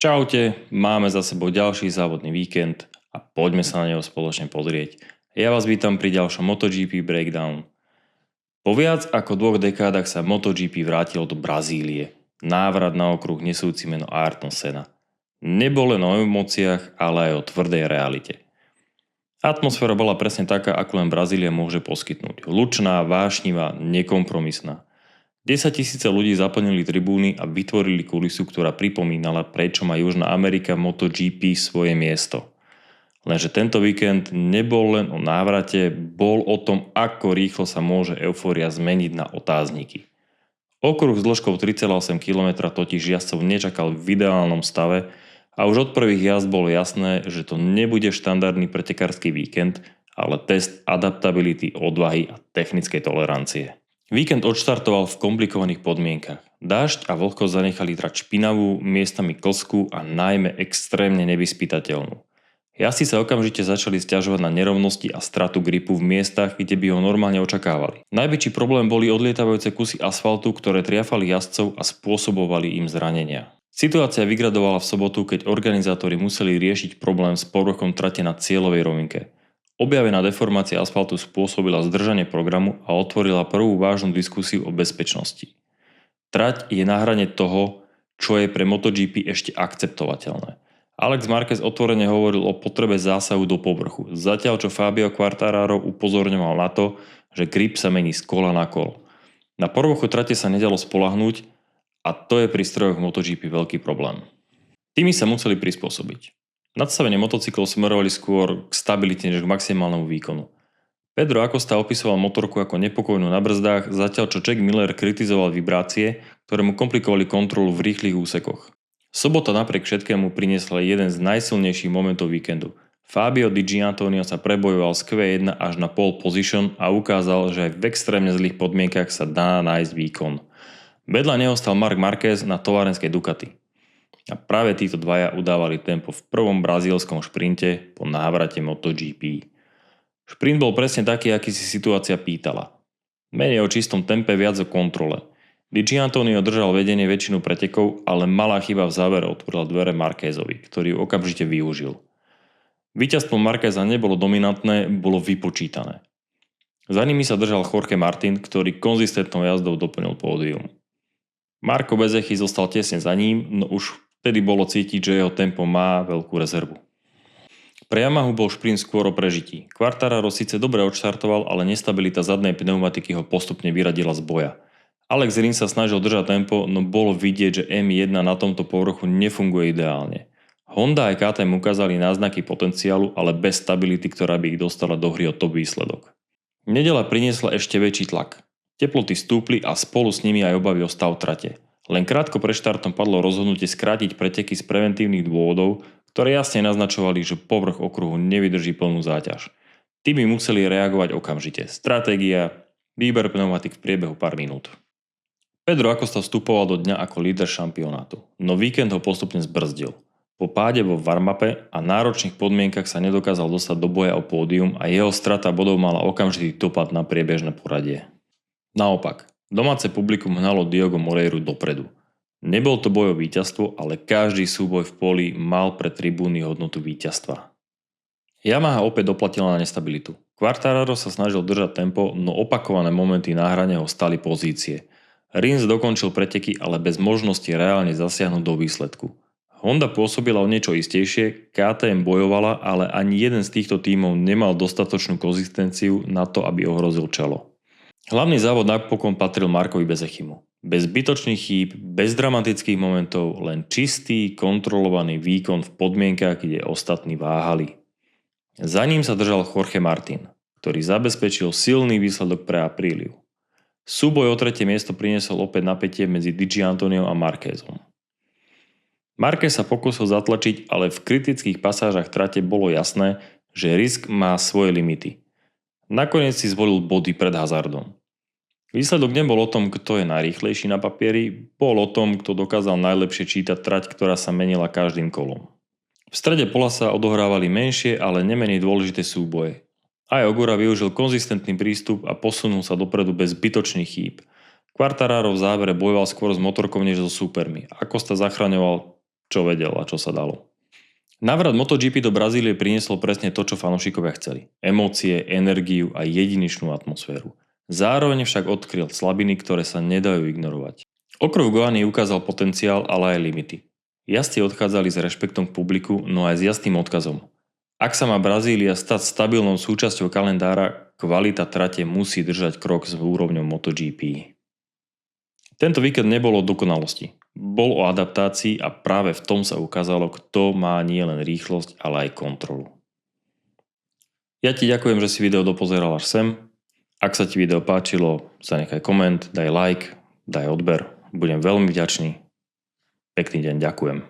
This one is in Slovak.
Čaute, máme za sebou ďalší závodný víkend a poďme sa na neho spoločne pozrieť. Ja vás vítam pri ďalšom MotoGP Breakdown. Po viac ako 2 dekádach sa MotoGP vrátilo do Brazílie. Návrat na okruh nesúci meno Ayrton Senna. Nebolo len o emóciách, ale aj o tvrdej realite. Atmosféra bola presne taká, ako len Brazília môže poskytnúť. Hlučná, vášnivá, nekompromisná. 10 000 ľudí zaplnili tribúny a vytvorili kulisu, ktorá pripomínala, prečo má Južná Amerika v MotoGP svoje miesto. Lenže tento víkend nebol len o návrate, bol o tom, ako rýchlo sa môže eufória zmeniť na otázniky. Okruh s dĺžkou 3,8 km totiž jazdcov nečakal v ideálnom stave a už od prvých jazd bolo jasné, že to nebude štandardný pretekársky víkend, ale test adaptability, odvahy a technickej tolerancie. Víkend odštartoval v komplikovaných podmienkach. Dážď a vlhkosť zanechali trať špinavú, miestami klzkú a najmä extrémne nevyspytateľnú. Jazdci sa okamžite začali sťažovať na nerovnosti a stratu gripu v miestach, kde by ho normálne očakávali. Najväčší problém boli odlietavajúce kusy asfaltu, ktoré triafali jazdcov a spôsobovali im zranenia. Situácia vygradovala v sobotu, keď organizátori museli riešiť problém s povrchom trate na cieľovej rovinke. Objavená deformácia asfaltu spôsobila zdržanie programu a otvorila prvú vážnu diskusiu o bezpečnosti. Trať je na hrane toho, čo je pre MotoGP ešte akceptovateľné. Alex Marquez otvorene hovoril o potrebe zásahu do povrchu, zatiaľ čo Fabio Quartararo upozorňoval na to, že grip sa mení z kola na kolo. Na povrchu trate sa nedalo spoľahnúť a to je pri strojoch MotoGP veľký problém. Tými sa museli prispôsobiť. Nadstavenie motocyklov smerovali skôr k stabilite než k maximálnemu výkonu. Pedro Acosta opisoval motorku ako nepokojnú na brzdách, zatiaľ čo Jack Miller kritizoval vibrácie, ktoré mu komplikovali kontrolu v rýchlych úsekoch. Sobota napriek všetkému priniesla jeden z najsilnejších momentov víkendu. Fabio Di Giannantonio sa prebojoval z Q1 až na pole position a ukázal, že aj v extrémne zlých podmienkach sa dá nájsť výkon. Vedľa neho stal Marc Marquez na továrenskej Ducati. A práve títo dvaja udávali tempo v prvom brazílskom šprinte po návrate MotoGP. Šprint bol presne taký, aký si situácia pýtala. Menej o čistom tempe, viac o kontrole. Di Giannantonio držal vedenie väčšinu pretekov, ale malá chyba v závere otvorila dvere Marquezovi, ktorý ju okamžite využil. Víťazstvo Marqueza nebolo dominantné, bolo vypočítané. Za nimi sa držal Jorge Martin, ktorý konzistentnou jazdou doplnil pódium. Marco Bezzecchi zostal tesne za ním, no už vtedy bolo cítiť, že jeho tempo má veľkú rezervu. Pre Yamahu bol šprint skôr o prežití. Quartararo síce dobre odštartoval, ale nestabilita zadnej pneumatiky ho postupne vyradila z boja. Alex Rins sa snažil držať tempo, no bolo vidieť, že M1 na tomto povrchu nefunguje ideálne. Honda aj KTM ukázali náznaky potenciálu, ale bez stability, ktorá by ich dostala do hry o top výsledok. Nedeľa priniesla ešte väčší tlak. Teploty stúpli a spolu s nimi aj obavy o stav trate. Len krátko pred štartom padlo rozhodnutie skrátiť preteky z preventívnych dôvodov, ktoré jasne naznačovali, že povrch okruhu nevydrží plnú záťaž. Týmy museli reagovať okamžite. Stratégia, výber pneumatik v priebehu pár minút. Pedro Acosta vstupoval do dňa ako líder šampionátu, no víkend ho postupne zbrzdil. Po páde vo warm-upe a náročných podmienkach sa nedokázal dostať do boja o pódium a jeho strata bodov mala okamžitý dopad na priebežné poradie. Naopak, domáce publikum hnalo Diogo Moreiru dopredu. Nebol to boj o víťazstvo, ale každý súboj v poli mal pre tribúny hodnotu víťazstva. Yamaha opäť doplatila na nestabilitu. Quartararo sa snažil držať tempo, no opakované momenty na hrane ho stali pozície. Rins dokončil preteky, ale bez možnosti reálne zasiahnuť do výsledku. Honda pôsobila o niečo istejšie, KTM bojovala, ale ani jeden z týchto tímov nemal dostatočnú konzistenciu na to, aby ohrozil čelo. Hlavný závod napokon patril Marcovi Bezzecchimu. Bez zbytočných chýb, bez dramatických momentov, len čistý, kontrolovaný výkon v podmienkach, kde ostatní váhali. Za ním sa držal Jorge Martin, ktorý zabezpečil silný výsledok pre Apríliu. Súboj o tretie miesto priniesol opäť napätie medzi Di Giannantoniom a Marquezom. Marquez sa pokúsil zatlačiť, ale v kritických pasážach trate bolo jasné, že risk má svoje limity. Nakoniec si zvolil body pred hazardom. Výsledok nebol o tom, kto je najrýchlejší na papieri, bol o tom, kto dokázal najlepšie čítať trať, ktorá sa menila každým kolom. V strede pola sa odohrávali menšie, ale nemenej dôležité súboje. Aj Ogura využil konzistentný prístup a posunul sa dopredu bez zbytočných chýb. Quartararo v závere bojoval skôr s motorkou než so súpermi. Acosta zachraňoval čo vedel a čo sa dalo. Návrat MotoGP do Brazílie prinieslo presne to, čo fanúšikovia chceli. Emócie, energiu a jedinečnú atmosféru. Zároveň však odkryl slabiny, ktoré sa nedajú ignorovať. Okruh Goany ukázal potenciál, ale aj limity. Jazdci odchádzali s rešpektom k publiku, no aj s jasným odkazom. Ak sa má Brazília stať stabilnou súčasťou kalendára, kvalita trate musí držať krok s úrovňou MotoGP. Tento víkend nebol o dokonalosti. Bol o adaptácii a práve v tom sa ukázalo, kto má nielen rýchlosť, ale aj kontrolu. Ja ti ďakujem, že si video dopozeral až sem. Ak sa ti video páčilo, zanechaj koment, daj like, daj odber. Budem veľmi vďačný. Pekný deň, ďakujem.